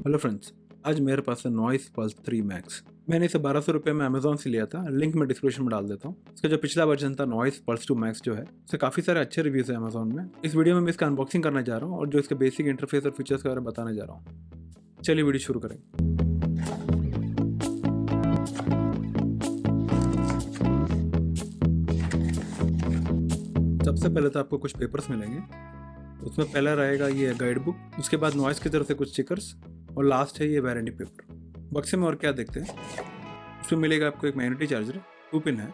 Hello friends, आज मेरे पास है नॉइस पल्स 3 मैक्स। मैंने इसे 1200 रुपये में अमेजोन से लिया था। लिंक मैं डिस्क्रिप्शन में डाल देता हूँ। इसका जो पिछला वर्जन था नॉइस पल्स 2 मैक्स जो है, उससे काफ़ी सारे अच्छे रिव्यूज़ हैं अमेजोन में। इस वीडियो में मैं इसका अनबॉक्सिंग करने जा रहा हूँ और जो इसके बेसिक इंटरफेस और फीचर्स के बारे में बताने जा रहा हूँ। चलिए वीडियो शुरू करें। सबसे पहले तो आपको कुछ पेपर्स मिलेंगे। उसमें पहला रहेगा ये गाइड बुक, उसके बाद नॉइस की तरफ से कुछ स्टिकर्स और लास्ट है ये वारंटी पेपर। बक्से में और क्या देखते हैं, उसमें मिलेगा आपको एक मैग्नेटिक चार्जर, 2 पिन है।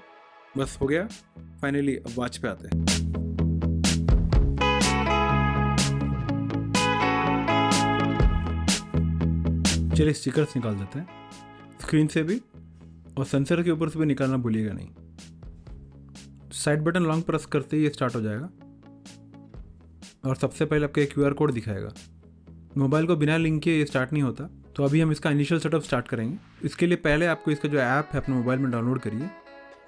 बस हो गया। फाइनली अब वॉच पे आते हैं। चलिए स्टिकर्स निकाल देते हैं, स्क्रीन से भी और सेंसर के ऊपर से भी निकालना भूलिएगा नहीं। साइड बटन लॉन्ग प्रेस करते ही ये स्टार्ट हो जाएगा और सबसे पहले आपको एक QR कोड दिखाएगा। मोबाइल को बिना लिंक किए ये स्टार्ट नहीं होता, तो अभी हम इसका इनिशियल सेटअप स्टार्ट करेंगे। इसके लिए पहले आपको इसका जो ऐप है अपने मोबाइल में डाउनलोड करिए।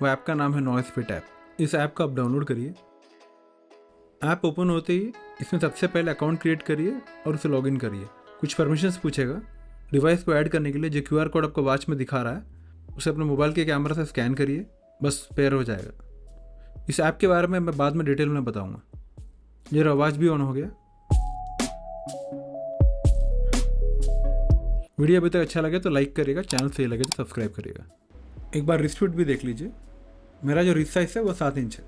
वो ऐप का नाम है नॉइस फिट ऐप। इस ऐप को आप डाउनलोड करिए। ऐप ओपन होते ही इसमें सबसे पहले अकाउंट क्रिएट करिए और उसे लॉगिन करिए। कुछ परमिशंस पूछेगा। डिवाइस को ऐड करने के लिए जो QR कोड आपको वॉच में दिखा रहा है उसे अपने मोबाइल के कैमरा से स्कैन करिए। बस पेयर हो जाएगा। इस ऐप के बारे में मैं बाद में डिटेल में बताऊँगा। ये आवाज़ भी ऑन हो गया। वीडियो अभी तक अच्छा लगे तो लाइक करिएगा, चैनल सही लगे तो सब्सक्राइब करिएगा। एक बार रिस्ट फिट भी देख लीजिए। मेरा जो रिस्ट साइज है वो 7 इंच है।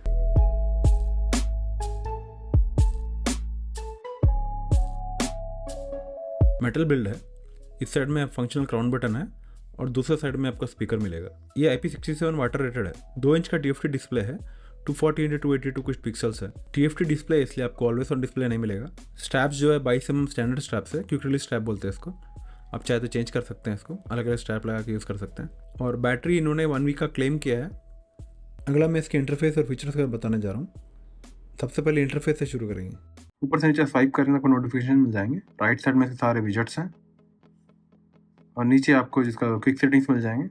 मेटल बिल्ड है। इस साइड में फंक्शनल क्राउन बटन है और दूसरे साइड में आपका स्पीकर मिलेगा। ये IP67 वाटर रेटेड है। 2 इंच का TFT डिस्प्ले है। 240x282 कुछ पिक्सल्स है। TFT डिस्प्ले इसलिए आपको ऑलवेज ऑन डिस्प्ले नहीं मिलेगा। स्ट्रैप्स जो है 22 mm स्टैंडर्ड स्ट्रैप्स है, क्विक रिलीज स्ट्रैप बोलते हैं इसको। आप चाहे तो चेंज कर सकते हैं, इसको अलग अलग स्ट्रैप लगा के यूज़ कर सकते हैं। और बैटरी इन्होंने 1 वीक का क्लेम किया है। अगला मैं इसके इंटरफेस और फीचर्स का बताने जा रहा हूँ। सबसे पहले इंटरफेस से शुरू करेंगे। ऊपर से नीचे स्वाइप करेंगे आपको नोटिफिकेशन मिल जाएंगे। राइट साइड में से सारे विजेट्स हैं और नीचे आपको जिसका क्विक सेटिंग्स मिल जाएंगे।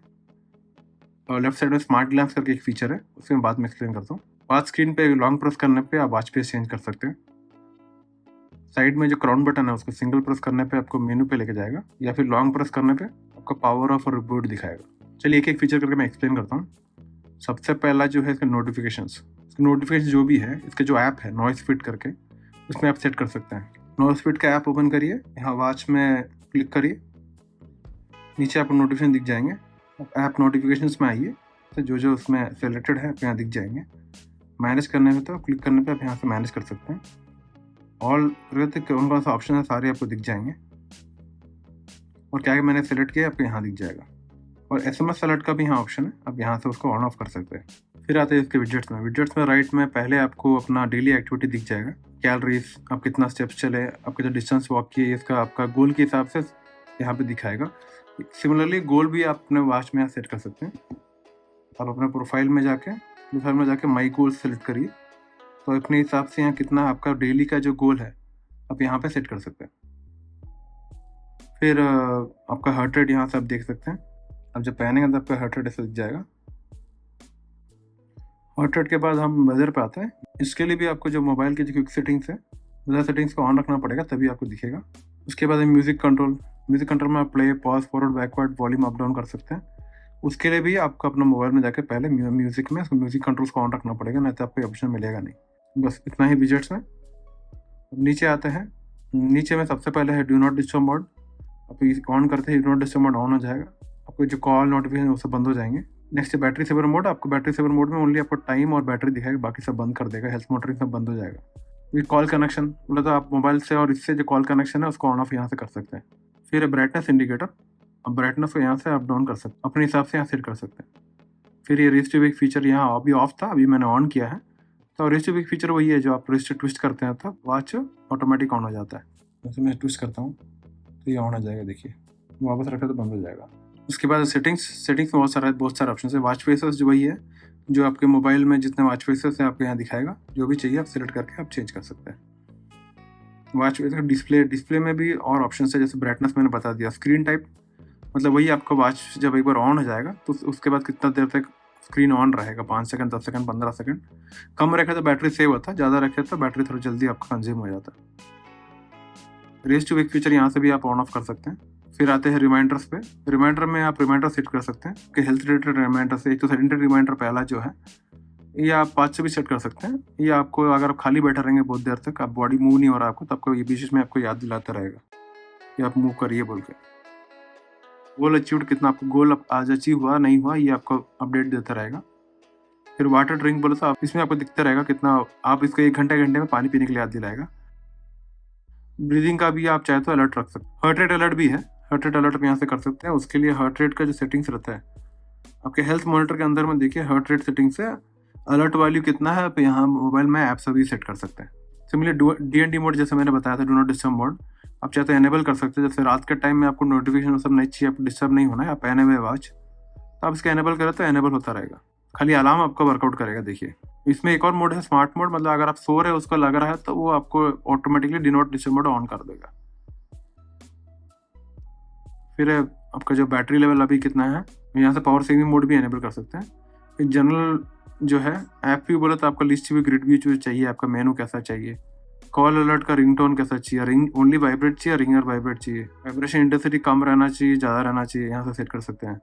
और लेफ्ट साइड में स्मार्ट ग्लास करके एक फीचर है, उसके मैं बाद में एक्सप्लेन करता हूँ। वॉच स्क्रीन पे लॉन्ग प्रेस करने पे आप वॉच फेस चेंज कर सकते हैं। साइड में जो क्राउन बटन है उसको सिंगल प्रेस करने पे आपको मेनू पे लेके जाएगा, या फिर लॉन्ग प्रेस करने पे आपको पावर ऑफ और रिबूट दिखाएगा। चलिए एक एक फीचर करके मैं एक्सप्लेन करता हूँ। सबसे पहला जो है इसका नोटिफिकेशंस जो भी है, इसके जो ऐप है नॉइस फिट करके, उसमें आप सेट कर सकते हैं। नॉइस फिट का ऐप ओपन करिए, यहाँ वॉच में क्लिक करिए, नीचे आपको नोटिफिकेशन दिख जाएंगे। ऐप नोटिफिकेशंस में आइए तो जो उसमें सेलेक्टेड है आप यहाँ दिख जाएंगे। मैनेज करने में तो क्लिक करने पे आप यहाँ से मैनेज कर सकते हैं। ऑल रहते कौन कौन सा ऑप्शन है सारे आपको दिख जाएंगे और क्या मैंने सेलेक्ट किया आपको यहाँ दिख जाएगा। और SMS अलर्ट का भी यहाँ ऑप्शन है, आप यहाँ से उसको ऑन ऑफ कर सकते हैं। फिर आते हैं इसके विजेट्स में राइट में पहले आपको अपना डेली एक्टिविटी दिख जाएगा। कैलोरीज, आप कितना स्टेप्स चले, आपके जो डिस्टेंस वॉक किए, इसका आपका गोल के हिसाब से यहाँ पे दिखाएगा। सिमिलरली गोल भी आप अपने वॉच में यहाँ सेट कर सकते हैं। आप अपने प्रोफाइल में जाके माई गोल सेलेक्ट करिए, तो अपने हिसाब से यहाँ कितना आपका डेली का जो गोल है आप यहाँ पे सेट कर सकते हैं। फिर आपका हार्ट रेट यहाँ से आप देख सकते हैं। अब जब पहनेंगे तो आपका हार्ट रेट ऐसे दिख जाएगा। हार्ट रेट के बाद हम वेदर पे आते हैं। इसके लिए भी आपको जो मोबाइल की जो क्विक सेटिंग्स है, वेदर सेटिंग्स को ऑन रखना पड़ेगा, तभी आपको दिखेगा। उसके बाद म्यूज़िक कंट्रोल में आप play, pause, forward, backward, volume up down कर सकते हैं। उसके लिए भी आपको अपना मोबाइल में जाके पहले म्यूज़िक कंट्रोल्स को ऑन रखना पड़ेगा, नहीं तो आपको ऑप्शन मिलेगा नहीं। बस इतना ही विजेट्स में। नीचे आते हैं। नीचे में सबसे पहले है डू नॉट डिस्टर्ब मोड। आप ऑन करते ही do not disturb mode on हो जाएगा। आपको जो कॉल नोटिफिकेशन वो सब बंद हो जाएंगे। नेक्स्ट है बैटरी सेवर मोड। आपको बैटरी सेवर मोड में ओनली आपको टाइम और बैटरी दिखाएगा, बाकी सब बंद कर देगा। हेल्थ मोटरिंग सब बंद हो जाएगा। ये कॉल कनेक्शन बोला तो आप मोबाइल से और इससे जो कॉल कनेक्शन है उसको ऑन ऑफ यहाँ से कर सकते हैं। फिर ब्राइटनेस इंडिकेटर। अब ब्राइटनेस को यहाँ से अप डाउन कर सकते हैं, अपने हिसाब से यहाँ सेट कर सकते हैं। फिर ये रिस्ट टू वेक फीचर यहाँ अभी ऑफ था, अभी मैंने ऑन किया है। तो रिस्ट टू वेक फीचर वही है, जो आप रिस्ट ट्विस्ट करते हैं तो वॉच ऑटोमेटिक ऑन हो जाता है। जैसे मैं ट्विस्ट करता हूँ तो ये ऑन हो जाएगा, देखिए। वापस रखा तो बंद हो जाएगा। उसके बाद सेटिंग्स में बहुत सारे ऑप्शन है। वॉच फेसेस जो वही है जो आपके मोबाइल में जितने वॉच फेसेस है आपको यहाँ दिखाएगा। जो भी चाहिए आप सिलेक्ट करके आप चेंज कर सकते हैं। वॉच फेस डिस्प्ले में भी और ऑप्शन है, जैसे ब्राइटनेस मैंने बता दिया। स्क्रीन टाइप मतलब वही, आपका वॉच जब एक बार ऑन हो जाएगा तो उसके बाद कितना देर तक स्क्रीन ऑन रहेगा, 5 सेकंड, 10 सेकंड, 15 सेकंड। कम रखे तो बैटरी सेव होता है, ज़्यादा रखे तो बैटरी थोड़ा जल्दी आपका कंज्यूम हो जाता है। रेस टू वेक फीचर यहाँ से भी आप ऑन ऑफ कर सकते हैं। फिर आते हैं रिमाइंडर्स पे। रिमाइंडर में आप रिमाइंडर सेट कर सकते हैं कि हेल्थ रिलेटेड रिमाइंडर से। एक तो सेडेंटरी रिमाइंडर पहला जो है, ये आप 5 से भी सेट कर सकते हैं। ये आपको अगर आप खाली बैठे रहेंगे बहुत देर तक, आप बॉडी मूव नहीं हो रहा आपको, तो आपको ये बीच में आपको याद दिलाता रहेगा कि आप मूव करिए बोल के। गोल अचीव्ड कितना, आपको गोल आज अचीव हुआ नहीं हुआ, ये आपको अपडेट देता रहेगा। फिर वाटर ड्रिंक बोले तो आप इसमें आपको दिखता रहेगा कितना, आप इसको 1 घंटे में पानी पीने के लिए याद दिलाएगा। ब्रीदिंग का भी आप चाहे तो अलर्ट रख सकते हैं। हार्ट रेट अलर्ट भी है, हार्ट रेट अलर्ट भी यहाँ से कर सकते हैं। उसके लिए हार्ट रेट का जो सेटिंग्स रहता है आपके हेल्थ मॉनिटर के अंदर में, देखिए हार्ट रेट सेटिंग से अलर्ट वैल्यू कितना है आप यहाँ मोबाइल में ऐप से भी सेट कर सकते हैं। सिमिलरली DND मोड जैसे मैंने बताया था, डू नॉट डिस्टर्ब मोड, आप चाहे तो एनेबल कर सकते हैं। जैसे रात के टाइम में आपको नोटिफिकेशन सब नहीं चाहिए, आपको डिस्टर्ब नहीं होना है, आप एनेबल आवाज, तो आप इसका एनेबल करें तो एनेबल होता रहेगा। खाली अलार्म आपका वर्कआउट करेगा। देखिए इसमें एक और मोड है स्मार्ट मोड, मतलब अगर आप सो रहे हो उसको लग रहा है तो वो आपको automatically do not disturb mode on कर देगा। फिर आपका जो बैटरी लेवल अभी कितना है, यहाँ से पावर सेविंग मोड भी एनेबल कर सकते हैं। फिर जनरल जो है ऐप भी बोले तो आपका लिस्ट भी, ग्रिड भी जो चाहिए, आपका मेनू कैसा चाहिए, कॉल अलर्ट का रिंगटोन कैसा चाहिए, रिंग ओनली वाइब्रेट चाहिए, रिंगर वाइब्रेट चाहिए, वाइब्रेशन इंटेंसिटी कम रहना चाहिए, ज़्यादा रहना चाहिए, यहाँ से सेट कर सकते हैं।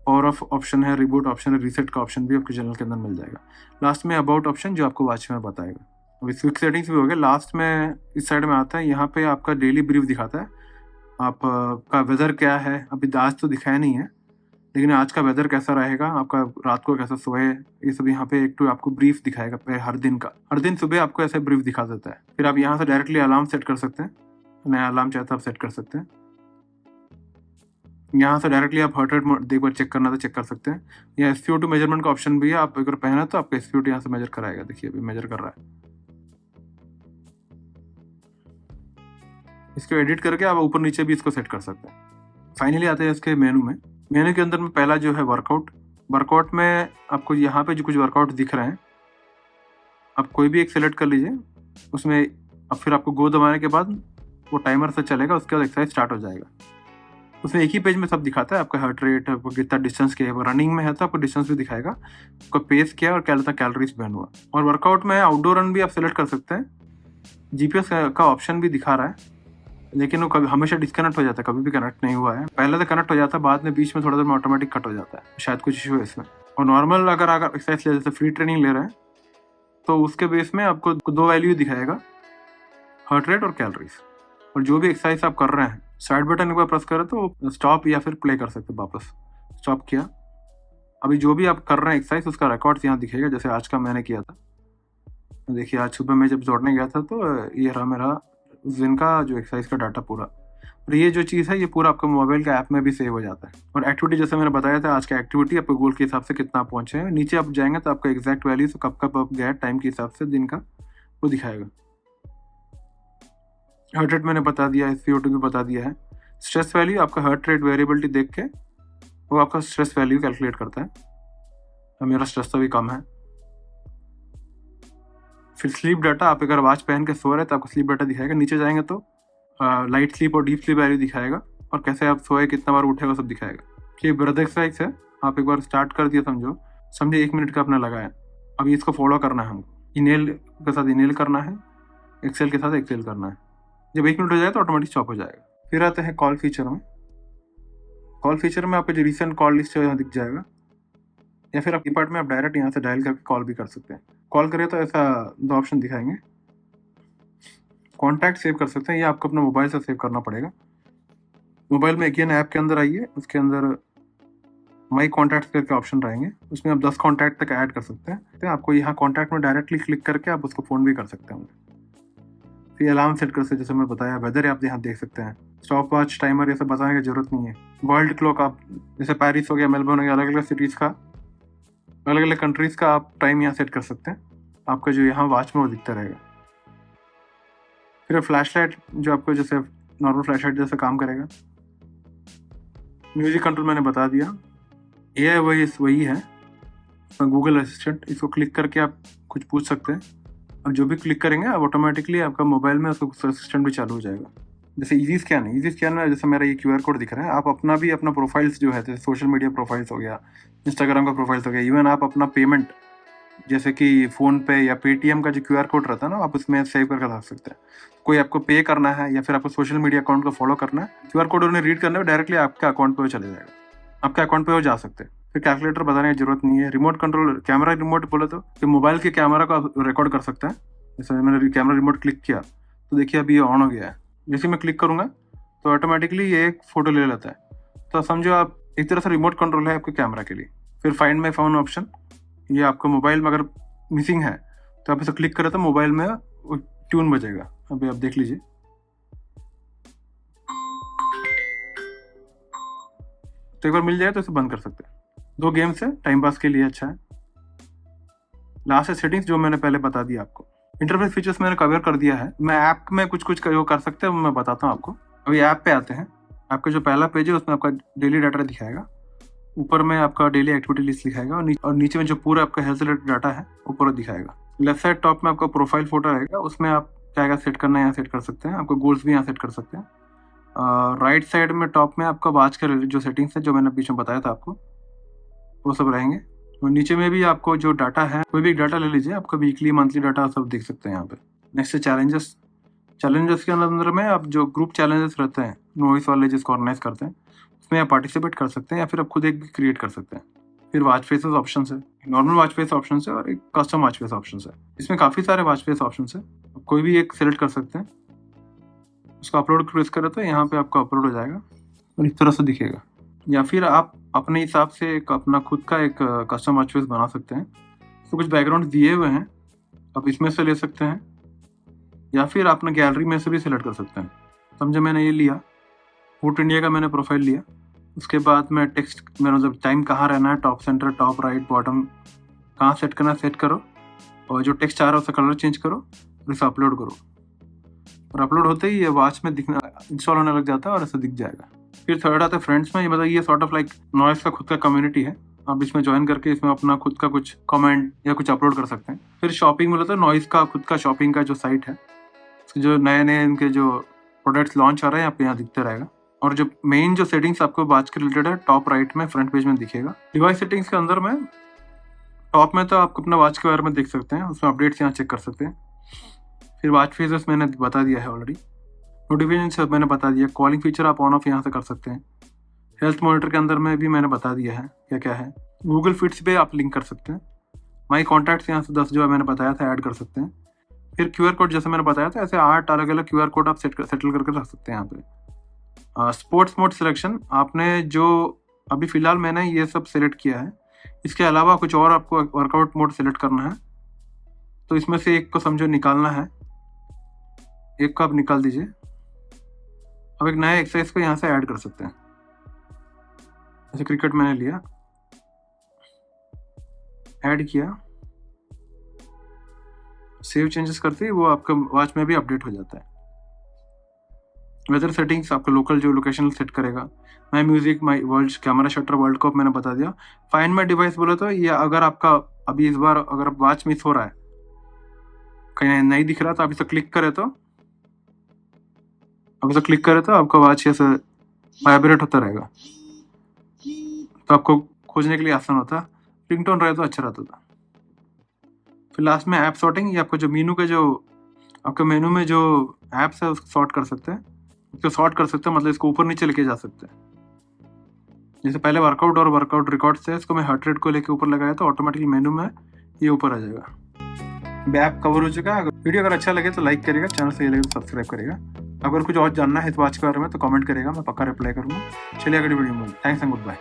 पावर ऑफ ऑप्शन है, रिबूट ऑप्शन है, रीसेट का ऑप्शन भी आपके चैनल के अंदर मिल जाएगा। लास्ट में अबाउट ऑप्शन जो आपको वॉच में बताएगा। अभी क्विक सेटिंग्स भी हो गए। लास्ट में इस साइड में आता है, यहाँ पे आपका डेली ब्रीफ दिखाता है, आपका वेदर क्या है। अभी आज तो दिखाया नहीं है, लेकिन आज का वेदर कैसा रहेगा, आपका रात को कैसा सोए, ये सब यहाँ पे एक तो आपको ब्रीफ दिखाएगा हर दिन का। हर दिन सुबह आपको ऐसे ब्रीफ दिखा देता है। फिर आप यहाँ से डायरेक्टली अलार्म सेट कर सकते हैं, नया अलार्म चाहते आप सेट कर सकते हैं। यहाँ से डायरेक्टली आप हार्ट रेट एक बार चेक करना तो चेक कर सकते हैं। यहाँ SpO2 मेजरमेंट का ऑप्शन भी है, आप अगर पहना तो आपका SpO2 यहाँ से मेजर कराएगा। देखिए अभी मेजर कर रहा है। इसको एडिट करके आप ऊपर नीचे भी इसको सेट कर सकते हैं। फाइनली आते हैं इसके मेनू में। मेनू के अंदर में पहला जो है वर्कआउट में आपको यहाँ पे जो कुछ वर्कआउट दिख रहे हैं, आप कोई भी एक सिलेक्ट कर लीजिए उसमें। अब फिर आपको गो दबाने के बाद वो टाइमर से चलेगा, उसके बाद एक्सरसाइज स्टार्ट हो जाएगा। उसमें एक ही पेज में सब दिखाता है, आपका हार्ट रेट, आपको कितना डिस्टेंस किया है, रनिंग में है तो आपको डिस्टेंस भी दिखाएगा, आपका पेस क्या और क्या लगता है कैलोरीज बर्न हुआ। और वर्कआउट में आउटडोर रन भी आप सिलेक्ट कर सकते हैं। GPS का ऑप्शन भी दिखा रहा है, लेकिन वो कभी हमेशा डिस्कनेक्ट हो जाता है, कभी भी कनेक्ट नहीं हुआ है। पहले तो कनेक्ट हो जाता है, बाद में बीच में थोड़ा देर में ऑटोमेटिक कट हो जाता है, शायद कुछ इशू है इसमें। और नॉर्मल अगर एक्सरसाइज ले, जैसे फ्री ट्रेनिंग ले रहे हैं, तो उसके बेस में आपको 2 वैल्यू दिखाएगा, हार्ट रेट और कैलोरीज। और जो भी एक्सरसाइज आप कर रहे हैं, साइड बटन एक बार प्रेस करें तो स्टॉप या फिर प्ले कर सकते हैं। वापस स्टॉप किया, अभी जो भी आप कर रहे हैं एक्सरसाइज उसका रिकॉर्ड यहाँ दिखेगा। जैसे आज का मैंने किया था, देखिए आज सुबह मैं जब दौड़ने गया था तो ये रहा मेरा उस दिन का जो एक्सरसाइज का डाटा पूरा। और ये जो चीज़ है ये पूरा आपका मोबाइल का ऐप में भी सेव हो जाता है। और एक्टिविटी जैसे मैंने बताया था, आज का एक्टिविटी आपके गोल के हिसाब से कितना पहुंचे हैं, नीचे आप जाएंगे तो आपका एग्जैक्ट वैल्यू कब कब आप गए टाइम के हिसाब से दिन का वो दिखाएगा। हार्ट रेट मैंने बता दिया है, SpO2 भी बता दिया है। स्ट्रेस वैल्यू आपका हार्ट रेट वेरिएबिलिटी देख के वो आपका स्ट्रेस वैल्यू कैलकुलेट करता है। तो मेरा स्ट्रेस तो भी कम है। फिर स्लीप डाटा, आप अगर वॉच पहन के सो रहे तो आपको स्लीप डाटा दिखाएगा। नीचे जाएंगे तो लाइट स्लीप और डीप स्लीप वैल्यू दिखाएगा, और कैसे आप सोए, कितना बार उठे, वो सब दिखाएगा। कि ब्रेथ एक्सरसाइज है, आप एक बार स्टार्ट कर दिया, समझे 1 मिनट का अपना लगाया, अभी इसको फॉलो करना है हमको। इनहेल के साथ इनहेल करना है, एक्सेल के साथ एक्सेल करना है। जब 1 मिनट हो जाए तो ऑटोमेटिक स्टॉप हो जाएगा। फिर आते हैं कॉल फीचर में। कॉल फीचर में आपको जो रिसेंट कॉल लिस्ट है यहाँ दिख जाएगा, या फिर आप कीपैड में आप डायरेक्ट यहाँ से डायल करके कॉल भी कर सकते हैं। कॉल करें तो ऐसा 2 ऑप्शन दिखाएंगे। कॉन्टैक्ट सेव कर सकते हैं, ये आपको अपना मोबाइल से सेव करना पड़ेगा। मोबाइल में अगेन ऐप के अंदर आइए, उसके अंदर माई कॉन्टैक्ट करके ऑप्शन रहेंगे, उसमें आप 10 कॉन्टैक्ट तक ऐड कर सकते हैं। तो आपको यहाँ कॉन्टैक्ट में डायरेक्टली क्लिक करके आप उसको फ़ोन भी कर सकते हैं। फिर अलार्म सेट कर सकते, जैसे मैं बताया, वेदर आप यहाँ देख सकते हैं। स्टॉप वॉच, टाइमर, ये सब बताने की जरूरत नहीं है। वर्ल्ड क्लॉक, आप जैसे पेरिस हो गया, मेलबर्न हो गया, अलग अलग सिटीज़ का, अलग अलग कंट्रीज़ का आप टाइम यहाँ सेट कर सकते हैं। आपका जो यहाँ वॉच में वो दिखता रहेगा। फिर फ्लैश लाइट जो आपको जैसे नॉर्मल फ्लैश लाइट जैसे काम करेगा। म्यूजिक कंट्रोल मैंने बता दिया। ये वही है गूगल असिस्टेंट, इसको क्लिक करके आप कुछ पूछ सकते हैं, और जो भी क्लिक करेंगे आप ऑटोमेटिकली आपका मोबाइल में उसका असिस्टेंट भी चालू हो जाएगा। जैसे इजी स्कैन में जैसे मेरा ये QR कोड दिख रहा है, आप अपना प्रोफाइल्स जो है, जैसे सोशल मीडिया प्रोफाइल्स हो गया, इंस्टाग्राम का प्रोफाइल्स हो गया, इवन आप अपना पेमेंट जैसे कि फ़ोन पे या पेटीएम का जो क्यूआर कोड रहता है ना, आप उसमें सेव करके रख सकते हैं। कोई आपको पे करना है या फिर आपको सोशल मीडिया अकाउंट को फॉलो करना है, क्यूआर कोड उन्हें रीड करना है, डायरेक्टली आपके अकाउंट पे वो चले जाएगा, आपके अकाउंट पे वो जा सकते हैं। फिर कैलकुलेटर बताने की जरूरत नहीं है। रिमोट कंट्रोल कैमरा रिमोट बोले तो मोबाइल के कैमरा को आप रिकॉर्ड कर सकते हैं। जैसे मैंने कैमरा रिमोट क्लिक किया तो देखिए अभी ये ऑन हो गया है। जैसे मैं क्लिक करूँगा तो ऑटोमेटिकली ये एक फ़ोटो ले लेता है। तो समझो आप एक तरह से रिमोट कंट्रोल है आपके कैमरा के लिए। फिर फाइंड माई फ़ोन ऑप्शन, ये आपको मोबाइल में अगर मिसिंग है तो आप इसे क्लिक करें तो मोबाइल में ट्यून बजेगा। अभी आप देख लीजिए, तो एक बार मिल जाए तो इसे बंद कर सकते हैं। 2 गेम्स है, टाइम पास के लिए अच्छा है। लास्ट है सेटिंग्स, जो मैंने पहले बता दिया आपको। इंटरफेस फीचर्स मैंने कवर कर दिया है। मैं ऐप में कुछ कर सकते हैं, मैं बताता हूँ आपको। अभी ऐप पे आते हैं। आपका जो पहला पेज है उसमें आपका डेली डाटा दिखाएगा, ऊपर में आपका डेली एक्टिविटी लिस्ट दिखाएगा और नीचे में जो पूरा आपका हेल्थ रिलेटेड डाटा है वो पूरा दिखाएगा। लेफ्ट साइड टॉप में आपका प्रोफाइल फोटो रहेगा, उसमें आप क्या क्या सेट करना है यहाँ सेट कर सकते हैं। आपको गोल्स भी यहाँ सेट कर सकते हैं। राइट साइड में टॉप में आपका वॉच के रिलेटेड जो सेटिंग्स है, जो मैंने बीच में बताया था आपको, वो सब रहेंगे। और नीचे में भी आपको जो डाटा है, कोई भी डाटा ले लीजिए, आपका वीकली मंथली डाटा सब देख सकते हैं यहाँ पे। नेक्स्ट है चैलेंजेस। चैलेंजेस के अंदर में आप जो ग्रुप चैलेंजेस रहते हैं नॉइस वाले जिसको ऑर्गेनाइज करते हैं, उसमें आप पार्टिसिपेट कर सकते हैं या फिर आप खुद एक भी क्रिएट कर सकते हैं। फिर वॉच फेसेस ऑप्शन है, नॉर्मल वॉच फेस ऑप्शन है और एक कस्टम वॉच फेस ऑप्शन है। इसमें काफ़ी सारे वॉच फेस ऑप्शन है, कोई भी एक सिलेक्ट कर सकते हैं। उसको अपलोड प्रेस करें तो यहाँ पे आपका अपलोड हो जाएगा और इस तरह से दिखेगा। या फिर आप अपने हिसाब से एक अपना खुद का एक कस्टम वॉच फेस बना सकते हैं। तो कुछ बैकग्राउंड दिए हुए हैं, आप इसमें से ले सकते हैं या फिर अपना गैलरी में से भी सिलेक्ट कर सकते हैं। समझे, मैंने ये लिया, वोट इंडिया का मैंने प्रोफाइल लिया। उसके बाद मैं टेक्स्ट में मतलब टाइम कहाँ रहना है, top centre, top right, bottom कहाँ सेट करना है सेट करो, और जो टेक्स्ट आ रहा है उसका कलर चेंज करो और इसे अपलोड करो। और अपलोड होते ही ये वॉच में दिखना इंस्टॉल होने लग जाता है और ऐसा दिख जाएगा। फिर थर्ड आता है फ्रेंड्स में। ये मतलब ये सॉर्ट ऑफ लाइक नॉइस का खुद का कम्युनिटी है। आप इसमें ज्वाइन करके इसमें अपना खुद का कुछ कमेंट या कुछ अपलोड कर सकते हैं। फिर शॉपिंग बोला तो नॉइस का खुद का शॉपिंग का जो साइट है, जो नए नए इनके जो प्रोडक्ट्स लॉन्च आ रहे हैं आप यहाँ दिखते रहेगा। और जो मेन जो सेटिंग्स आपको वॉच के रिलेटेड है, टॉप राइट में फ्रंट पेज में दिखेगा। डिवाइस सेटिंग्स के अंदर में टॉप में तो आप अपना वॉच के बारे में देख सकते हैं, उसमें अपडेट्स यहाँ चेक कर सकते हैं। फिर वॉच फीचर्स मैंने बता दिया है ऑलरेडी। नोटिफिकेशन मैंने बता दिया। कॉलिंग फीचर आप ऑन ऑफ यहाँ से कर सकते हैं। हेल्थ मॉनिटर के अंदर में भी मैंने बता दिया है क्या क्या है। गूगल फिट्स पे आप लिंक कर सकते हैं। माई कॉन्टैक्ट्स यहाँ से 10 जो मैंने बताया था ऐड कर सकते हैं। फिर क्यूआर कोड जैसे मैंने बताया था, ऐसे 8 अलग अलग क्यूआर कोड आप सेटल करके रख सकते हैं यहाँ पे। स्पोर्ट्स मोड सिलेक्शन, आपने जो अभी फ़िलहाल मैंने ये सब सेलेक्ट किया है, इसके अलावा कुछ और आपको वर्कआउट मोड सेलेक्ट करना है तो इसमें से एक को समझो निकालना है, एक को आप निकाल दीजिए। अब एक नया एक्सरसाइज को यहाँ से ऐड कर सकते हैं। जैसे क्रिकेट मैंने लिया, ऐड किया, सेव चेंजेस करते ही वो आपका वॉच में भी अपडेट हो जाता है। वेदर सेटिंग्स आपका लोकल जो लोकेशन सेट करेगा। My music, my world, camera shutter, world cup मैंने बता दिया। फाइंड माई डिवाइस बोला तो ये अगर आपका अभी इस बार अगर वॉच मिस हो रहा है, कहीं नहीं दिख रहा, तो आप इसे क्लिक करें तो आपका वॉच ऐसे वाइब्रेट होता रहेगा, तो आपको खोजने के लिए आसान होता। रिंगटोन रहे तो अच्छा रहता था। फिर लास्ट में ऐप सॉर्टिंग, ये आपको जो मेनू के जो आपके मेनू में जो ऐप्स है उसको सॉर्ट कर सकते हैं। इसको सॉर्ट कर सकते हैं मतलब इसको ऊपर नीचे लेके जा सकते हैं। जैसे पहले वर्कआउट और वर्कआउट रिकॉर्ड्स है, इसको मैं हार्ट रेट को लेके ऊपर लगाया तो ऑटोमेटिकली मेनू में ये ऊपर आ जाएगा। ऐप कवर हो चुका है। वीडियो अगर अच्छा लगे तो लाइक करेगा, चैनल सही लगे तो सब्सक्राइब करेगा। अगर कुछ और जानना है इस वॉच के बारे में तो कमेंट करेगा, मैं पक्का रिप्लाई करूँगा। चलिए अगली वीडियो में, थैंक्स एंड गुड बाय।